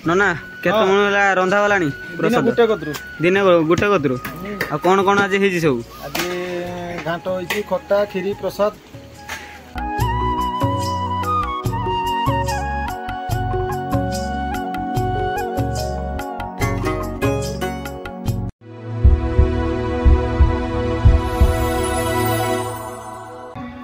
नना केते मन होला रंधा वालानी प्रसाद दिन गुटे कतरू आ कोन कोन आज हेजी सब आज घांट होइची खट्टा खीरी प्रसाद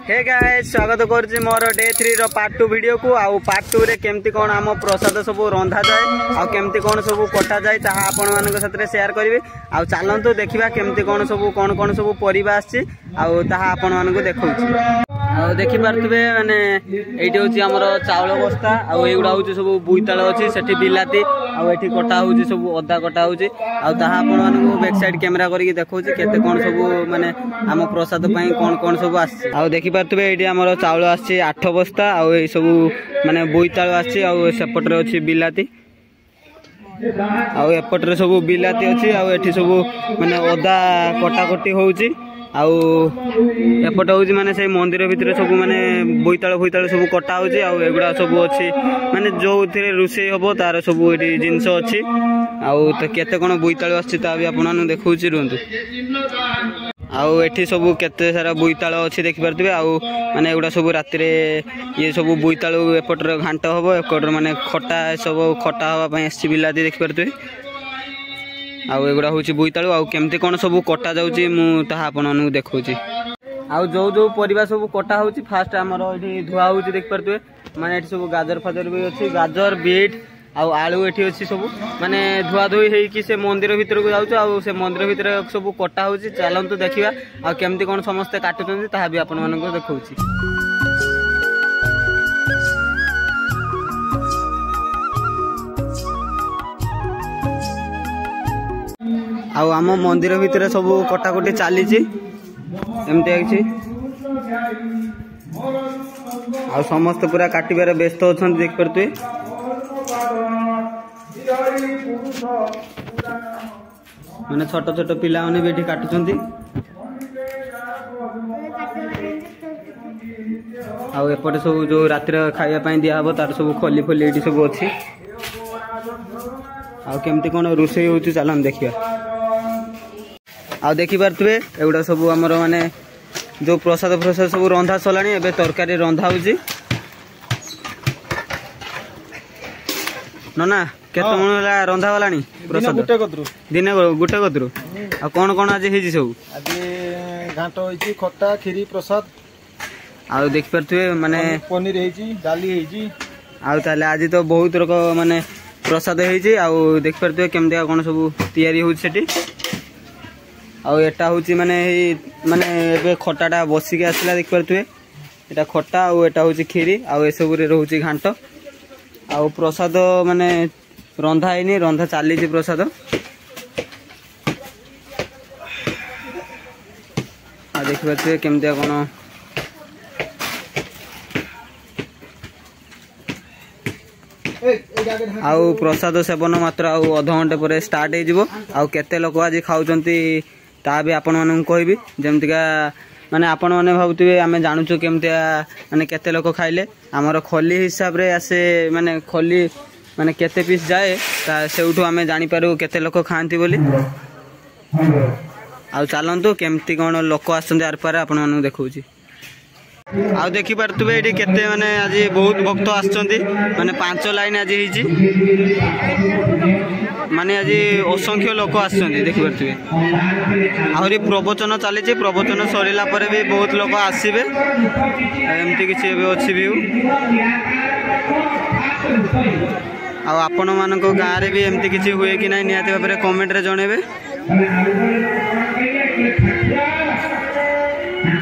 हे गाइस स्वागत करुच्ची मोर डे 3 रो पार्ट 2 वीडियो को आउ पार्ट 2 रे केमती कोन आम प्रसाद सब रंधा जाए आ केमती कोन सब कटा जाए ताहा आपण मानक साथ शेयर करिवे आ चलंतु देखिबा केमती कोन सब परिबा आछि आ ताहा आपण मानक देखौछि आ देखि पारतबे माने एठी होछि हमर चावल बस्ता आ एगुडा होछि सब बुईताळ अछि सेठी बिलाती आ एठी कटा होछि सब अदा कटा होछि आ ताहा आपण मानक बैक साइड कैमरा करिकि देखौछि केते कोन सब माने आम प्रसाद पई कोन सब आछि आ देखि पारतबे एठी हमर चावल आछि 8 बस्ता आ ए सब माने बुईताळ आछि आ सेपटरे अछि बिलाती आ एपटरे सब बिलाती अछि आ एठी सब माने अदा कटा कटी होछि आउ एपट हूँ माने से मंदिर भितर सब माने बोईताल सब कटा होची आउ एगुड़ा सब अच्छी माने जो थे रोषे हम तार सब ये जिनस अच्छी आउ केते कोन बोईताल आछि ता भी आपन देखौछि रुहंतु आउ एठी सब केते सारा बोईताल अच्छी देखि पारथिबे आउ माने एगुड़ा सब राति रे ये सब बोईताल एपटर घांट हबो एपटर माने खटा सब खटा हवा पई आछि बिलाती देखि पारथिबे आउ एगुड़ा हूँ बोईतालु आउ केमती कौन सब कटा जाउची मु ताहा आपन देखौची आउ जो जो परिबा सब कटा होची फास्ट हमर एठी धुआ होची देख परतुए माने एठी सब गाजर फाजर भी अछि गाजर बीट आउ आलू एठी अछि सब माने धुआ धुई हेई कि से मंदिर भीतर को जाउछ आउ से मंदिर भीतर सब कटा होची चलंतु देखिबा आउ केमती कौन समस्त काटुचंती ताहा भी आपन मानको देखौची आउ आम मंदिर भितर सब कटाकटी चली एमती आउ समस्त पूरा काटिबार व्यस्त अच्छा देख पारे माने छोट छोट पिला माने भी काटुचंती आउ एपटे सब जो रातिर खाइबा पई दिया हबो तार सब खोली खोली एठी सब अछि आउ केमती कोन रोषे होची चलन देखिया आ देखि पारथुबे एगुडा सब हमर माने जो प्रसाद सब रंधा सलानी एबे तरकारी रंधा होची नना केते मन होला रंधा वालानी प्रसाद दिन गुटे कतरू आ कोन कोन आज हेजी सब आज घांट होइची खट्टा खीरी प्रसाद आ देखि पारथुबे माने पनीर हेजी डाली हेजी आ ताले आज तो बहुत रक माने प्रसाद हेजी आ देखि पारथुबे केमदिया कोन सब तयारी होची सेठी आउ एटा होची माने एबे खटाटा बसिके आसला देख पारथुए एटा खट्टा आउ एटा होची खीरी आउ ए सब रे रहउची घांट आउ प्रसाद माने रंधा हैनी रंधा चाली छी प्रसाद आ देख पारथुए केमदिया कोन आउ प्रसाद सेवन मात्र आउ आधा घंटे पर स्टार्ट हे जिवो आउ केते लोक आज खाउचंती ता भी आपण मानन कहबी जेमतिका माने आपण माने भाबुतबे आमे जानुचो केमतिया माने केते लोक खाइले हमर खोली हिसाब रे आसे माने खोली माने केते पीस जाए ता सेउठो आमे जानि पारू केते लोक खांती बोली आउ चलंतु केमति कोन लोक आछन यार पारे आपण मानन देखौची आउ देखि पारतुबे एठी केते माने आज बहुत भक्त आछंती माने 5 लाइन आज हिची माने आज असंख्य लोक आछंती देखि पारतुबे आहुरी प्रवचन चली प्रवचन सरीला परे भी बहुत लोक आसीबे एमती किछि एबे अछि व्यू आ आपण मानको गाँ रे भी एमती किछि हुए कि नै निहाती भाबरे कमेंट रे जणेबे।